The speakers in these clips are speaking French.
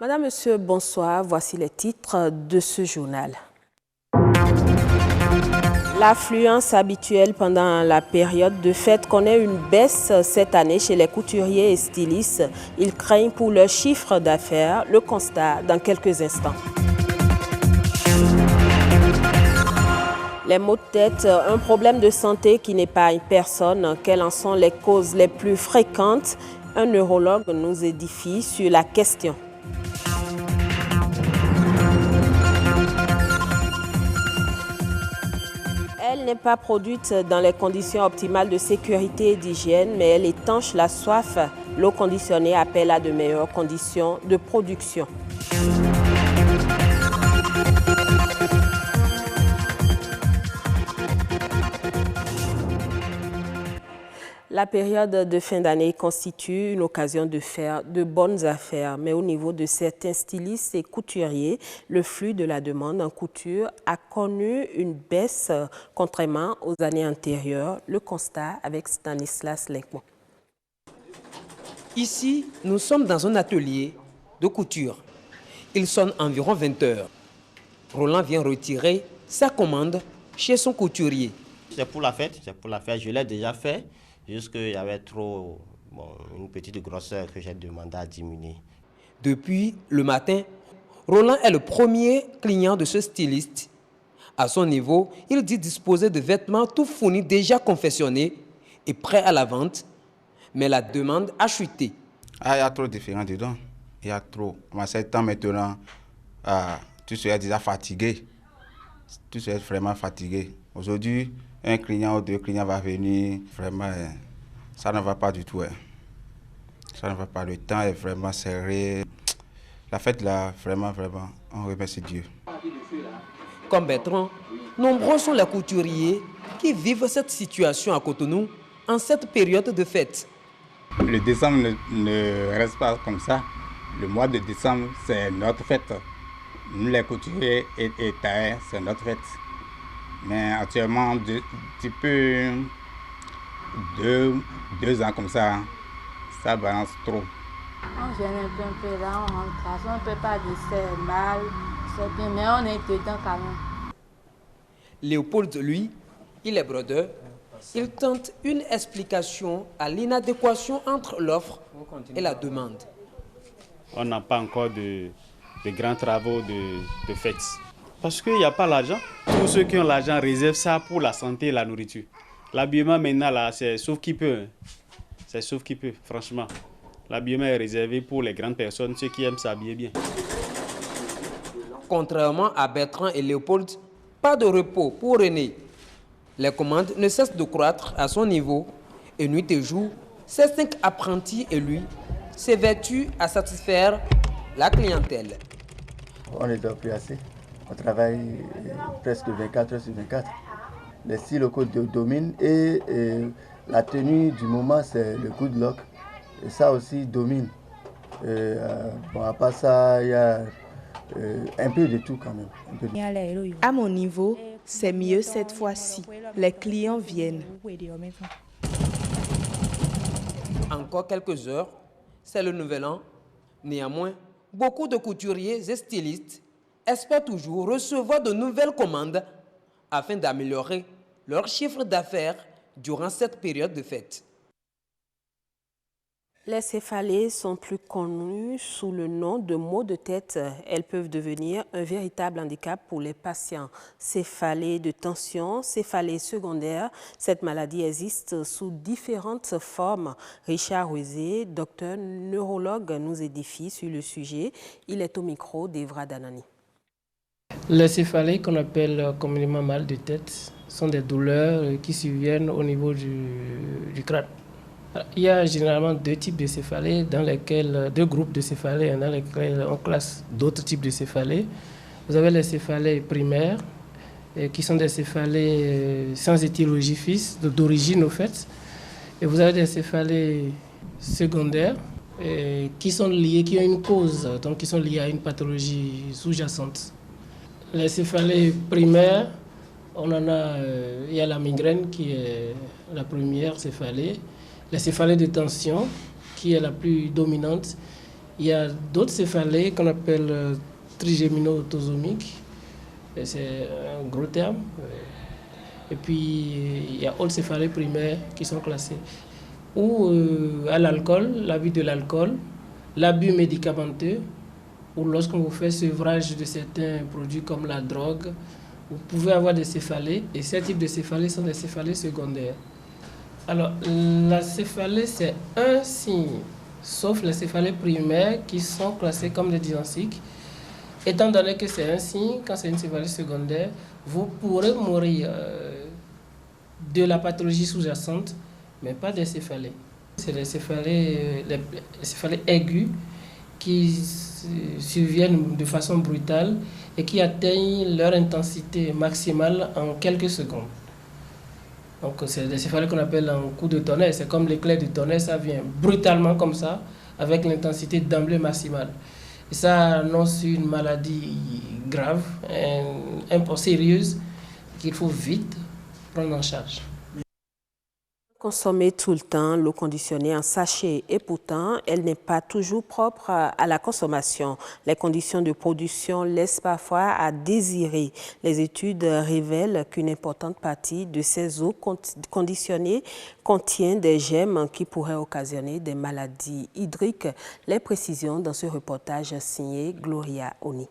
Madame, Monsieur, bonsoir. Voici les titres de ce journal. L'affluence habituelle pendant la période de fête connaît une baisse cette année chez les couturiers et stylistes. Ils craignent pour leur chiffre d'affaires. Le constat dans quelques instants. Les maux de tête, un problème de santé qui n'épargne personne. Quelles en sont les causes les plus fréquentes? Un neurologue nous édifie sur la question. Elle n'est pas produite dans les conditions optimales de sécurité et d'hygiène, mais elle étanche la soif. L'eau conditionnée appelle à de meilleures conditions de production. La période de fin d'année constitue une occasion de faire de bonnes affaires, mais au niveau de certains stylistes et couturiers, le flux de la demande en couture a connu une baisse contrairement aux années antérieures. Le constat avec Stanislas Lenkmo. Ici, nous sommes dans un atelier de couture. Il sonne environ 20 h. Roland vient retirer sa commande chez son couturier. C'est pour la fête, je l'ai déjà fait. Juste qu'il y avait une petite grosseur que j'ai demandé à diminuer. Depuis le matin, Roland est le premier client de ce styliste. À son niveau, il dit disposer de vêtements tout fournis, déjà confectionnés et prêts à la vente. Mais la demande a chuté. Il y a trop de différents dedans. Il y a trop. À ce temps maintenant, tu serais déjà fatigué. Tu serais vraiment fatigué. Aujourd'hui, un client ou deux clients va venir, vraiment, ça ne va pas du tout. Ça ne va pas, le temps est vraiment serré. La fête là, vraiment, on remercie Dieu. Comme Bertrand, nombreux sont les couturiers qui vivent cette situation à Cotonou en cette période de fête. Le décembre ne reste pas comme ça. Le mois de décembre, c'est notre fête. Nous les couturiers et tailleurs, c'est notre fête. Mais actuellement, depuis 2 ans comme ça balance trop. On vient un peu là, on rentre, on ne peut pas dire c'est mal, c'est bien, mais on est dedans quand même. Léopold, lui, il est brodeur. Il tente une explication à l'inadéquation entre l'offre et la demande. On n'a pas encore de grands travaux de fête. Parce qu'il n'y a pas l'argent. Tous ceux qui ont l'argent réservent ça pour la santé et la nourriture. L'habillement maintenant, là, c'est sauf qui peut. C'est sauf qui peut, franchement. L'habillement est réservé pour les grandes personnes, ceux qui aiment s'habiller bien. Contrairement à Bertrand et Léopold, pas de repos pour René. Les commandes ne cessent de croître à son niveau. Et nuit et jour, ces 5 apprentis et lui s'évertuent à satisfaire la clientèle. On ne dort plus assez. On travaille presque 24 heures sur 24. Les styles locaux dominent et la tenue du moment, c'est le good luck. Et ça aussi domine. À part ça, il y a un peu de tout quand même. À mon niveau, c'est mieux cette fois-ci. Les clients viennent. Encore quelques heures, c'est le nouvel an. Néanmoins, beaucoup de couturiers et stylistes espèrent toujours recevoir de nouvelles commandes afin d'améliorer leur chiffre d'affaires durant cette période de fête. Les céphalées sont plus connues sous le nom de maux de tête. Elles peuvent devenir un véritable handicap pour les patients. Céphalées de tension, céphalées secondaires, cette maladie existe sous différentes formes. Richard Ruizé, docteur neurologue, nous édifie sur le sujet. Il est au micro d'Evra Danani. Les céphalées, qu'on appelle communément mal de tête, sont des douleurs qui surviennent au niveau du crâne. Il y a généralement 2 types de céphalées, deux groupes de céphalées dans lesquels on classe d'autres types de céphalées. Vous avez les céphalées primaires, qui sont des céphalées sans étiologie fixe, d'origine au fait. Et vous avez des céphalées secondaires, qui sont liées, qui ont une cause, donc qui sont liées à une pathologie sous-jacente. Les céphalées primaires, il y a la migraine qui est la première céphalée. La céphalée de tension, qui est la plus dominante. Il y a d'autres céphalées qu'on appelle trigémino-autosomiques. C'est un gros terme. Et puis, il y a autres céphalées primaires qui sont classées. Ou à l'alcool, l'abus de l'alcool, l'abus médicamenteux, ou lorsqu'on vous fait sevrage de certains produits comme la drogue, vous pouvez avoir des céphalées. Et ces types de céphalées sont des céphalées secondaires. Alors, la céphalée, c'est un signe, sauf les céphalées primaires qui sont classées comme des dysgenciques. Étant donné que c'est un signe, quand c'est une céphalée secondaire, vous pourrez mourir de la pathologie sous-jacente, mais pas des céphalées. C'est les céphalées aiguës qui surviennent de façon brutale et qui atteignent leur intensité maximale en quelques secondes. Donc c'est des céphalées qu'on appelle un coup de tonnerre. C'est comme l'éclair du tonnerre, ça vient brutalement comme ça, avec l'intensité d'emblée maximale. Et ça annonce une maladie grave, sérieuse, qu'il faut vite prendre en charge. Consommer tout le temps l'eau conditionnée en sachet et pourtant, elle n'est pas toujours propre à la consommation. Les conditions de production laissent parfois à désirer. Les études révèlent qu'une importante partie de ces eaux conditionnées contient des germes qui pourraient occasionner des maladies hydriques. Les précisions dans ce reportage signé Gloria Oni.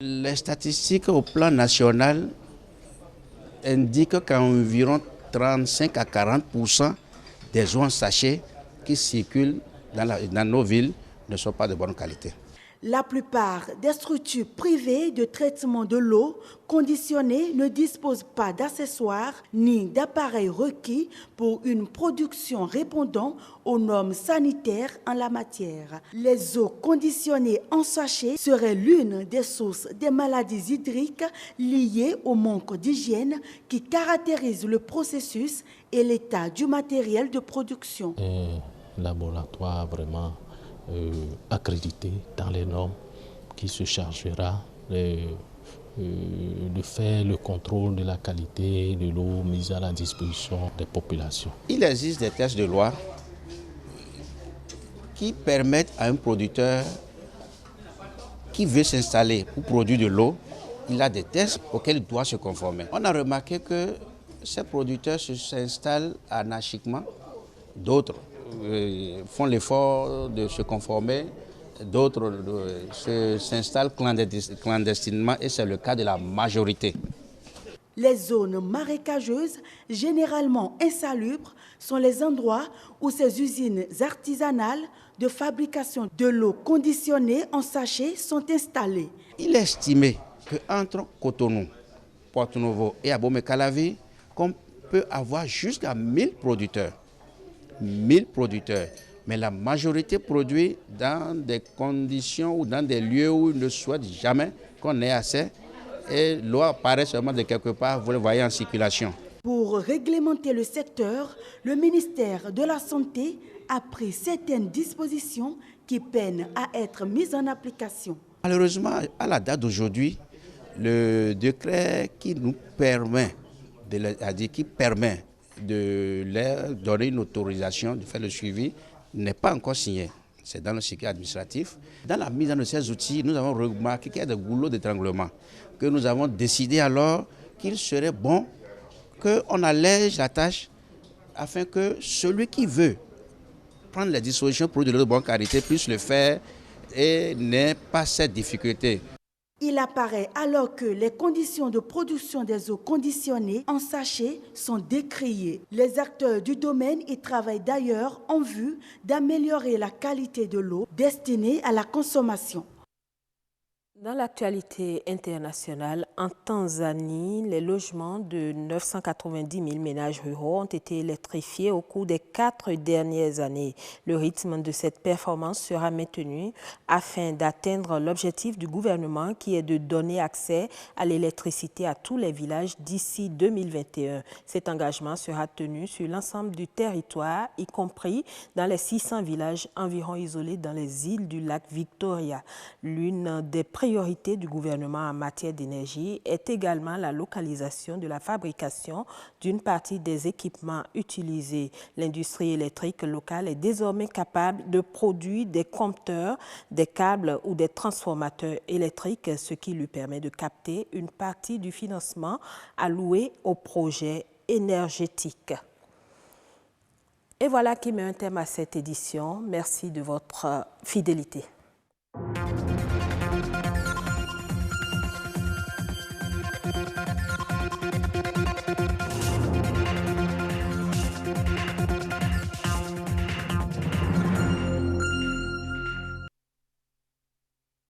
Les statistiques au plan national indiquent qu'environ 35 à 40% des eaux en sachet qui circulent dans nos villes ne sont pas de bonne qualité. La plupart des structures privées de traitement de l'eau conditionnée ne disposent pas d'accessoires ni d'appareils requis pour une production répondant aux normes sanitaires en la matière. Les eaux conditionnées en sachet seraient l'une des sources des maladies hydriques liées au manque d'hygiène qui caractérise le processus et l'état du matériel de production. Un laboratoire vraiment accrédité dans les normes qui se chargera de faire le contrôle de la qualité de l'eau mise à la disposition des populations. Il existe des tests de loi qui permettent à un producteur qui veut s'installer pour produire de l'eau, il a des tests auxquels il doit se conformer. On a remarqué que ces producteurs s'installent anarchiquement, d'autres font l'effort de se conformer, d'autres s'installent clandestinement et c'est le cas de la majorité. Les zones marécageuses, généralement insalubres, sont les endroits où ces usines artisanales de fabrication de l'eau conditionnée en sachet sont installées. Il est estimé qu'entre Cotonou, Porto-Novo et Abomey-Calavi, qu'on peut avoir jusqu'à 1000 producteurs. 1000 producteurs, mais la majorité produit dans des conditions ou dans des lieux où ils ne souhaitent jamais qu'on ait assez et l'eau apparaît seulement de quelque part, vous le voyez en circulation. Pour réglementer le secteur, le ministère de la Santé a pris certaines dispositions qui peinent à être mises en application. Malheureusement, à la date d'aujourd'hui, le décret qui nous permet de leur donner une autorisation de faire le suivi n'est pas encore signé. C'est dans le circuit administratif. Dans la mise en œuvre de ces outils, nous avons remarqué qu'il y a des goulots d'étranglement, que nous avons décidé alors qu'il serait bon qu'on allège la tâche afin que celui qui veut prendre les dispositions pour de l'eau de bonne qualité puisse le faire et n'ait pas cette difficulté. Il apparaît alors que les conditions de production des eaux conditionnées en sachet sont décriées. Les acteurs du domaine y travaillent d'ailleurs en vue d'améliorer la qualité de l'eau destinée à la consommation. Dans l'actualité internationale, en Tanzanie, les logements de 990 000 ménages ruraux ont été électrifiés au cours des 4 dernières années. Le rythme de cette performance sera maintenu afin d'atteindre l'objectif du gouvernement qui est de donner accès à l'électricité à tous les villages d'ici 2021. Cet engagement sera tenu sur l'ensemble du territoire, y compris dans les 600 villages environ isolés dans les îles du lac Victoria. L'une des priorités priorité du gouvernement en matière d'énergie est également la localisation de la fabrication d'une partie des équipements utilisés. L'industrie électrique locale est désormais capable de produire des compteurs, des câbles ou des transformateurs électriques, ce qui lui permet de capter une partie du financement alloué au projet énergétique. Et voilà qui met un terme à cette édition. Merci de votre fidélité.